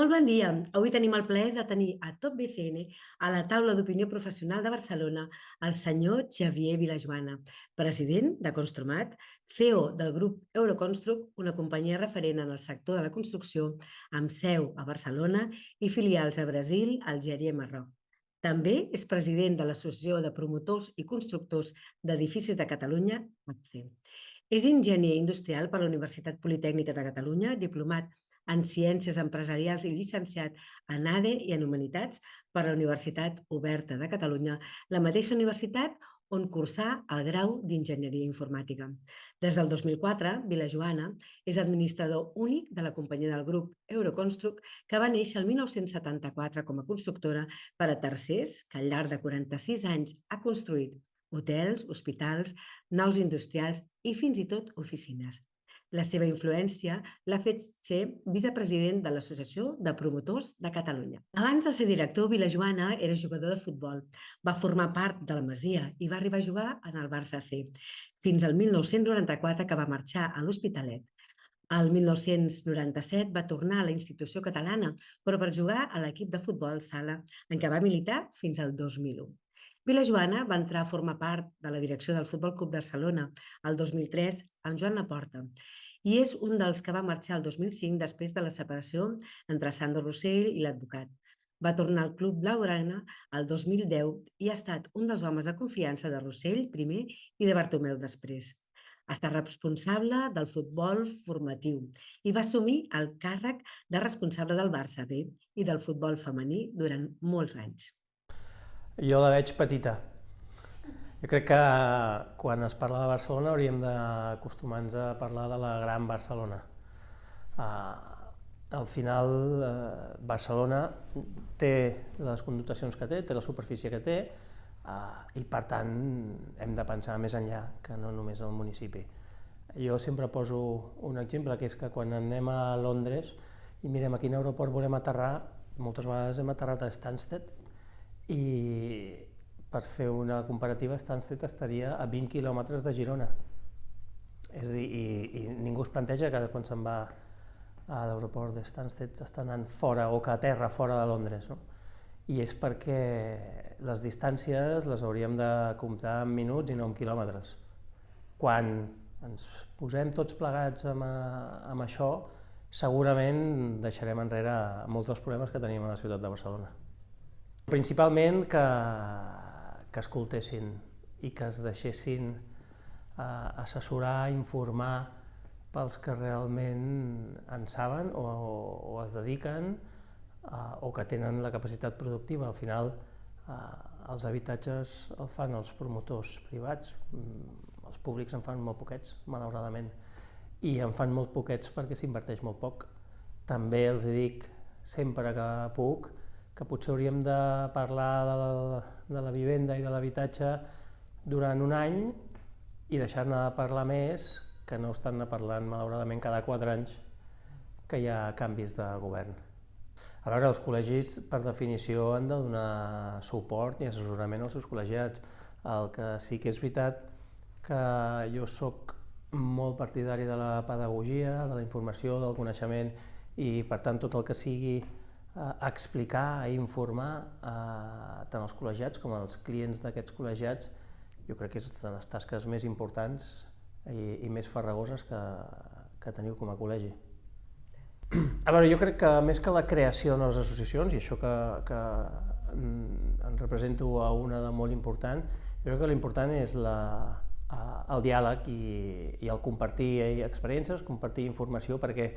Molt bon dia. Avui tenim el plaer de tenir a Top BCN a la taula d'opinió professional de Barcelona el senyor Xavier Vilajoana, president de Construmat, CEO del grup Euroconstruct, una companyia referent en el sector de la construcció amb seu a Barcelona i filials a Brasil, Algèria i Marroc. També és president de l'Associació de Promotors i Constructors d'Edificis de Catalunya, ACCE. És enginyer industrial per la Universitat Politècnica de Catalunya, diplomat en Ciències Empresarials i llicenciat en ADE i en Humanitats per la Universitat Oberta de Catalunya, la mateixa universitat on cursà el grau d'Enginyeria Informàtica. Des del 2004, Vilajoana és administrador únic de la companyia del grup Euroconstruct, que va néixer el 1974 com a constructora per a tercers, que al llarg de 46 anys ha construït hotels, hospitals, naus industrials i fins i tot oficines. La seva influència l'ha fet ser vicepresident de l'Associació de Promotors de Catalunya. Abans de ser director, Vilajoana era jugador de futbol. Va formar part de la Masia i va arribar a jugar en el Barça C, fins al 1994, que va marxar a l'Hospitalet. El 1997 va tornar a la institució catalana, però per jugar a l'equip de futbol sala, en què va militar fins al 2001. Vilajoana va entrar a formar part de la direcció del Futbol Club Barcelona el 2003 amb Joan Laporta i és un dels que va marxar el 2005 després de la separació entre Sandro Rossell i l'advocat. Va tornar al Club Blaugrana el 2010 i ha estat un dels homes de confiança de Rossell primer i de Bartomeu després. Ha estat responsable del futbol formatiu i va assumir el càrrec de responsable del Barça B i del futbol femení durant molts anys. Jo la veig petita. Jo crec que quan es parla de Barcelona hauríem d'acostumar-nos a parlar de la gran Barcelona. Al final, Barcelona té les connotacions que té la superfície que té, i per tant hem de pensar més enllà que no només el municipi. Jo sempre poso un exemple, que és que quan anem a Londres i mirem a quin aeroport volem aterrar, moltes vegades hem aterrat a Stansted, i per fer una comparativa, Stansted estaria a 20 quilòmetres de Girona. És a dir, i ningú es planteja que quan se'n va a l'aeroport de Stansted està anant fora o que aterra fora de Londres, no? I és perquè les distàncies les hauríem de comptar en minuts i no en quilòmetres. Quan ens posem tots plegats amb això, segurament deixarem enrere molts dels problemes que tenim a la ciutat de Barcelona. Principalment que escoltessin i que es deixessin assessorar, informar pels que realment en saben o es dediquen o que tenen la capacitat productiva. Al final, els habitatges els fan els promotors privats, els públics en fan molt poquets, malauradament, i en fan molt poquets perquè s'inverteix molt poc. També els dic sempre que puc que potser hauríem de parlar de la vivenda i de l'habitatge durant un any i deixar-ne de parlar més, que no estan parlant malauradament cada 4 anys que hi ha canvis de govern. A veure, els col·legis per definició han de donar suport i assessorament als seus col·legiats. El que sí que és veritat que jo soc molt partidari de la pedagogia, de la informació, del coneixement i per tant tot el que sigui explicar i informar tant els col·legiats com els clients d'aquests col·legiats, jo crec que és de les tasques més importants i més farragoses que teniu com a col·legi. A veure, jo crec que més que la creació de noves associacions, i això que en represento a una de molt important, jo crec que l'important és el diàleg i el compartir experiències, compartir informació, perquè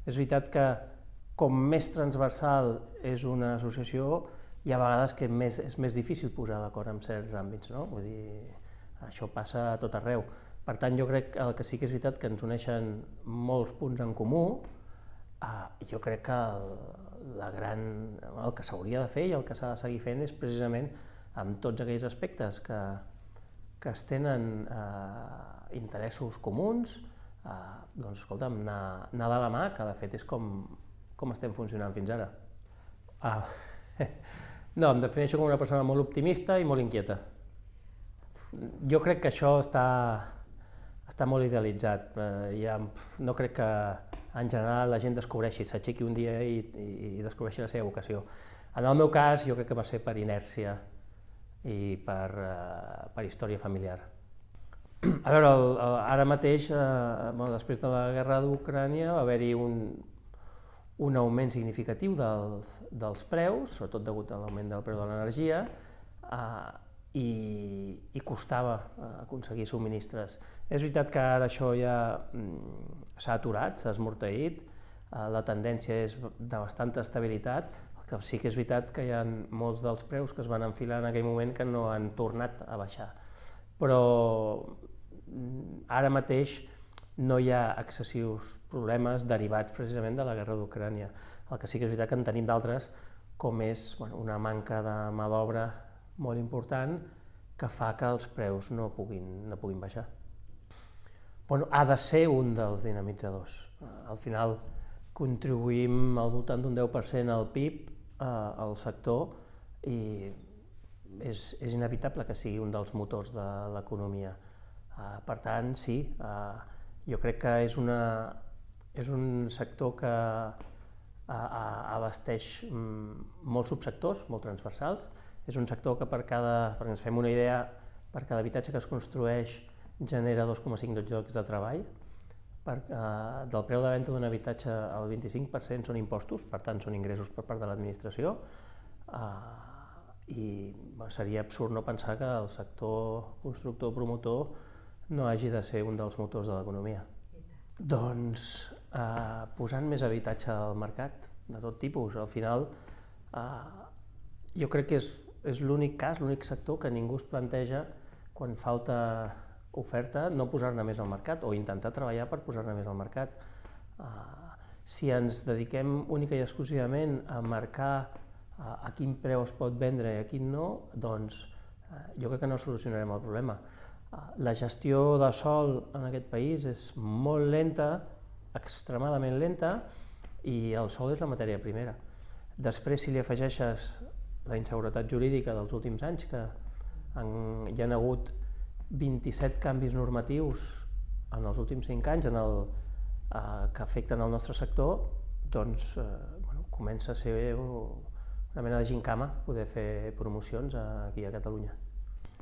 és veritat que com més transversal és una associació, hi ha vegades que és més difícil posar d'acord en certs àmbits, no? Vull dir, això passa a tot arreu. Per tant, jo crec que el que sí que és veritat que ens uneixen molts punts en comú. Jo crec que el que s'hauria de fer i el que s'ha de seguir fent és precisament amb tots aquells aspectes que es tenen interessos comuns, doncs escolta'm, anar de la mà, que de fet és com estem funcionant fins ara. No, em defineixo com una persona molt optimista i molt inquieta. Jo crec que això està molt idealitzat. No crec que en general la gent descobreixi, s'aixequi un dia i descobreixi la seva vocació. En el meu cas jo crec que va ser per inèrcia i per història familiar. A veure, ara mateix, després de la guerra d'Ucrània, va haver-hi un augment significatiu dels preus, sobretot degut a l'augment del preu de l'energia, i costava aconseguir subministres. És veritat que ara això ja s'ha aturat, s'ha esmorteït, la tendència és de bastanta estabilitat, el que sí que és veritat que hi ha molts dels preus que es van enfilar en aquell moment que no han tornat a baixar. Però ara mateix no hi ha excessius problemes derivats precisament de la guerra d'Ucrània. El que sí que és veritat que en tenim d'altres, com és una manca de mà d'obra molt important que fa que els preus no puguin baixar. Ha de ser un dels dinamitzadors. Al final contribuïm al voltant d'un 10% al PIB al sector i és inevitable que sigui un dels motors de l'economia. Per tant, sí, jo crec que és un sector que abasteix molts subsectors, molt transversals. És un sector que perquè ens fem una idea, per cada habitatge que es construeix genera 2,5 llocs de treball. Del preu de venda d'un habitatge el 25% són impostos, per tant són ingressos per part de l'administració, i seria absurd no pensar que el sector constructor-promotor no hagi de ser un dels motors de l'economia. Doncs posant més habitatge al mercat, de tot tipus. Al final jo crec que és l'únic cas, l'únic sector que ningú es planteja quan falta oferta no posar-ne més al mercat o intentar treballar per posar-ne més al mercat. Si ens dediquem única i exclusivament a marcar a quin preu es pot vendre i a quin no, doncs jo crec que no solucionarem el problema. La gestió de sòl en aquest país és molt lenta, extremadament lenta, i el sòl és la matèria primera. Després, si li afegeixes la inseguretat jurídica dels últims anys, que hi ha hagut 27 canvis normatius en els últims 5 anys que afecten el nostre sector, doncs comença a ser una mena de gincama poder fer promocions aquí a Catalunya.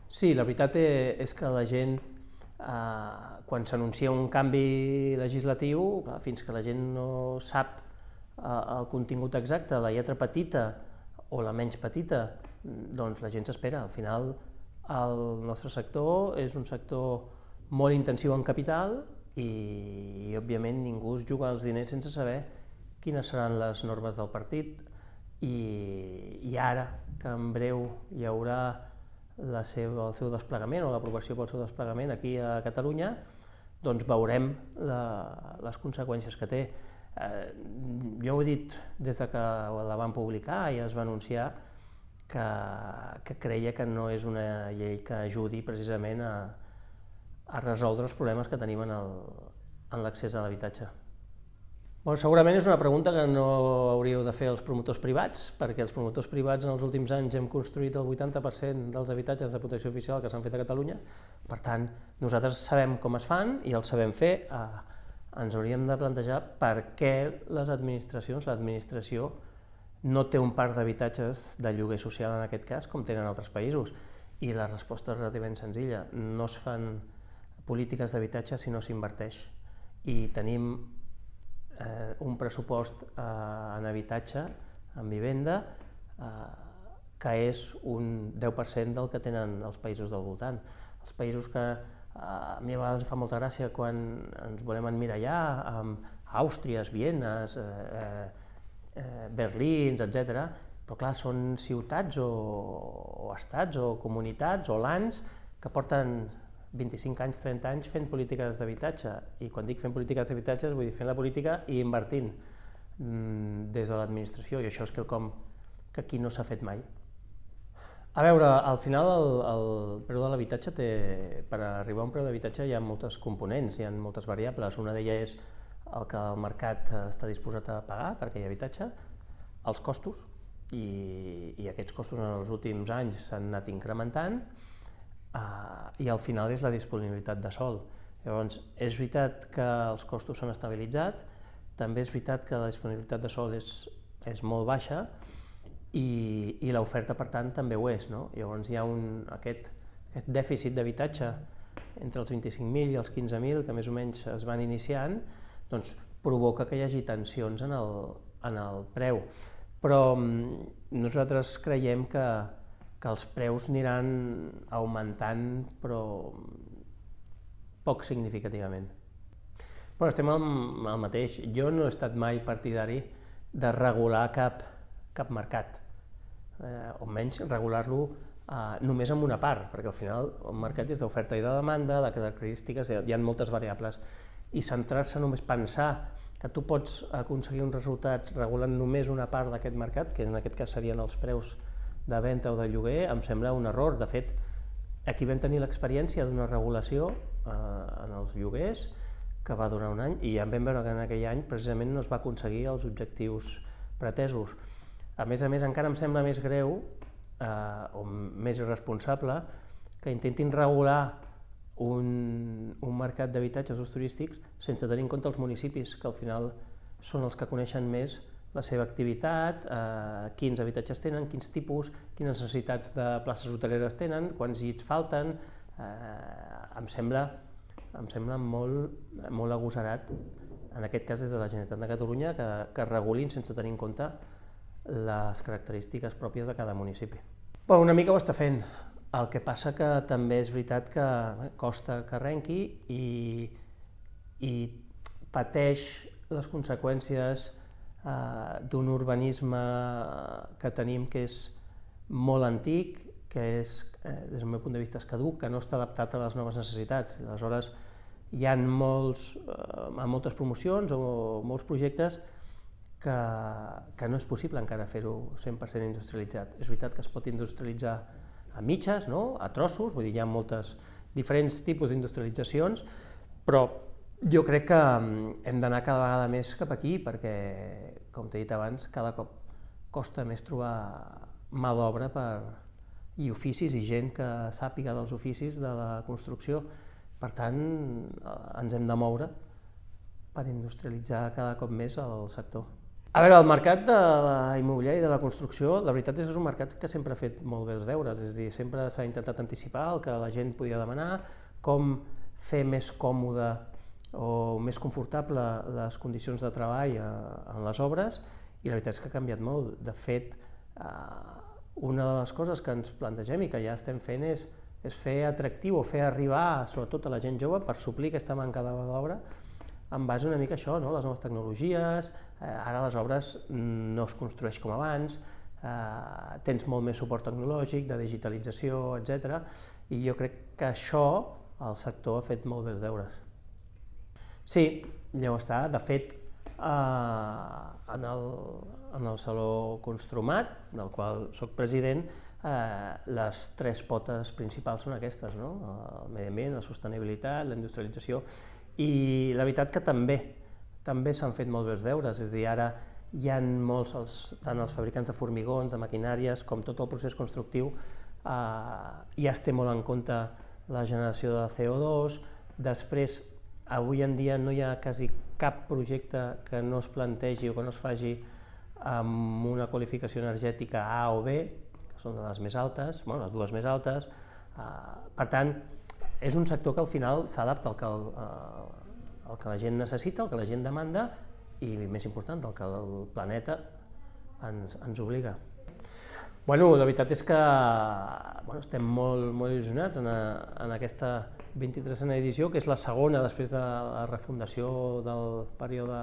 Sí, la veritat és que la gent, quan s'anuncia un canvi legislatiu, fins que la gent no sap el contingut exacte, la lletra petita o la menys petita, doncs la gent s'espera. Al final el nostre sector és un sector molt intensiu en capital i òbviament ningú es juga els diners sense saber quines seran les normes del partit, i ara que en breu hi haurà el seu desplegament o l'aprovació pel seu desplegament aquí a Catalunya, doncs veurem les conseqüències que té. Jo ho he dit des que la van publicar i es va anunciar que creia que no és una llei que ajudi precisament a resoldre els problemes que tenim en l'accés a l'habitatge. Segurament és una pregunta que no hauríeu de fer els promotors privats, perquè els promotors privats en els últims anys hem construït el 80% dels habitatges de protecció oficial que s'han fet a Catalunya. Per tant, nosaltres sabem com es fan i els sabem fer. Ens hauríem de plantejar per què l'administració no té un parc d'habitatges de lloguer social en aquest cas, com tenen altres països. I la resposta és relativament senzilla. No es fan polítiques d'habitatge si no s'inverteix. I tenim un pressupost en habitatge, en vivenda, que és un 10% del que tenen els països del voltant. Els països que a mi a vegades em fa molta gràcia quan ens volem emmirallar amb Àustries, Vienes, Berlins, etc. Però clar, són ciutats o estats o comunitats o lands que porten 25 anys, 30 anys fent polítiques d'habitatge, i quan dic fent polítiques d'habitatge vull dir fent la política i invertint des de l'administració, i això és quelcom que aquí no s'ha fet mai. A veure, al final el preu de l'habitatge per arribar a un preu d'habitatge hi ha moltes components, hi ha moltes variables. Una d'elles és el que el mercat està disposat a pagar per aquell habitatge, els costos, i aquests costos en els últims anys s'han anat incrementant, i al final és la disponibilitat de sòl. Llavors, és veritat que els costos s'han estabilitzat, també és veritat que la disponibilitat de sòl és molt baixa i l'oferta, per tant, també ho és, no? Llavors hi ha aquest dèficit d'habitatge entre els 25.000 i els 15.000, que més o menys es van iniciant, doncs provoca que hi hagi tensions en el preu. Però nosaltres creiem que els preus aniran augmentant, però poc significativament. Bueno, estem al mateix. Jo no he estat mai partidari de regular cap mercat, o menys regular-lo només en una part, perquè al final el mercat és d'oferta i de demanda, de característiques, hi ha moltes variables, i centrar-se només, pensar que tu pots aconseguir uns resultats regulant només una part d'aquest mercat, que en aquest cas serien els preus de venda o de lloguer, em sembla un error. De fet, aquí vam tenir l'experiència d'una regulació en els lloguers que va durar un any i ja vam veure que en aquell any precisament no es va aconseguir els objectius pretesos. A més, encara em sembla més greu o més irresponsable que intentin regular un mercat d'habitatges d'ús turístics sense tenir en compte els municipis, que al final són els que coneixen més la seva activitat, quins habitatges tenen, quins tipus, quines necessitats de places hoteleres tenen, quants llits falten. Em sembla molt agosarat, en aquest cas des de la Generalitat de Catalunya, que regulin sense tenir en compte les característiques pròpies de cada municipi. Bueno, una mica ho està fent. El que passa que també és veritat que costa que arrenqui i pateix les conseqüències d'un urbanisme que tenim que és molt antic, que és, des del meu punt de vista, caduc, que no està adaptat a les noves necessitats. Aleshores, hi ha moltes promocions o molts projectes que no és possible encara fer-ho 100% industrialitzat. És veritat que es pot industrialitzar a mitges, no? A trossos, vull dir, hi ha moltes diferents tipus d'industrialitzacions, però jo crec que hem d'anar cada vegada més cap aquí perquè, com t'he dit abans, cada cop costa més trobar mà d'obra i oficis i gent que sàpiga dels oficis de la construcció. Per tant, ens hem de moure per industrialitzar cada cop més el sector. A veure, el mercat de l'immobiliari i de la construcció, la veritat és que és un mercat que sempre ha fet molt bé els deures, és a dir, sempre s'ha intentat anticipar el que la gent podia demanar, com fer més còmode o més confortable les condicions de treball en les obres, i la veritat és que ha canviat molt. De fet, una de les coses que ens plantegem i que ja estem fent és fer atractiu o fer arribar, sobretot a la gent jove, per suplir aquesta manca de mà d'obra, en base una mica a això, no? Les noves tecnologies, ara les obres no es construeix com abans, tens molt més suport tecnològic, de digitalització, etc. I jo crec que això el sector ha fet molt bé els deures. Sí, ja ho està. De fet, en el Saló Construmat, del qual soc president, les tres potes principals són aquestes, no? El medi ambient, la sostenibilitat, la industrialització. I la veritat que també s'han fet molt bé els deures, és a dir, ara hi ha molts, tant els fabricants de formigons, de maquinàries, com tot el procés constructiu, ja es té molt en compte la generació de CO2. Després, avui en dia no hi ha quasi cap projecte que no es plantegi o que no es faci amb una qualificació energètica A o B, que són de les més altes, bueno, les dues més altes. Per tant, és un sector que al final s'adapta al que la gent necessita, al que la gent demanda i, més important, al que el planeta ens obliga. Bueno, la veritat és que estem molt il·lusionats en aquesta 23a edició, que és la segona després de la refundació del període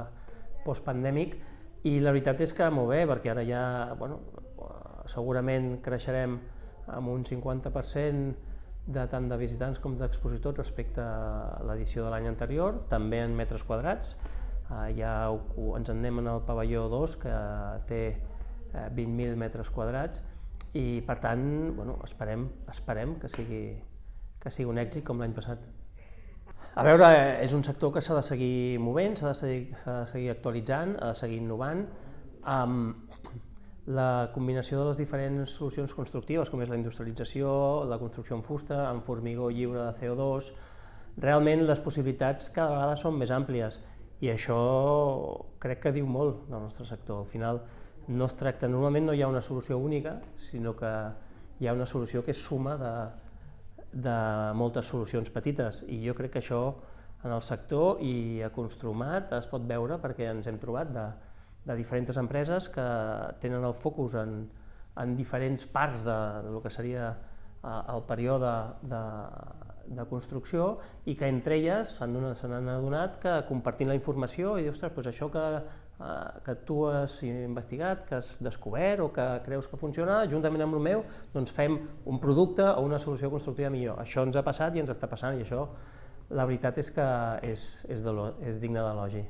postpandèmic, i la veritat és que molt bé, perquè ara ja segurament creixerem amb un 50% tant de visitants com d'expositors respecte a l'edició de l'any anterior, també en metres quadrats. Ja ens en anem al pavelló 2, que té 20.000 metres quadrats, i per tant esperem que sigui un èxit com l'any passat. A veure, és un sector que s'ha de seguir movent, s'ha de seguir actualitzant, ha de seguir innovant. La combinació de les diferents solucions constructives, com és la industrialització, la construcció en fusta, amb formigó lliure de CO2, realment les possibilitats cada vegada són més àmplies I això crec que diu molt del nostre sector. Al final no es tracta, normalment no hi ha una solució única, sinó que hi ha una solució que és suma de moltes solucions petites, i jo crec que això en el sector i a Construmat es pot veure perquè ens hem trobat de diferents empreses que tenen el focus en diferents parts del que seria el període de construcció, i que entre elles se n'han adonat que compartint la informació i dir, ostres, doncs això que tu has investigat, que has descobert o que creus que funciona, juntament amb el meu, doncs fem un producte o una solució constructiva millor. Això ens ha passat i ens està passant, i això la veritat és que és digne d'elogi.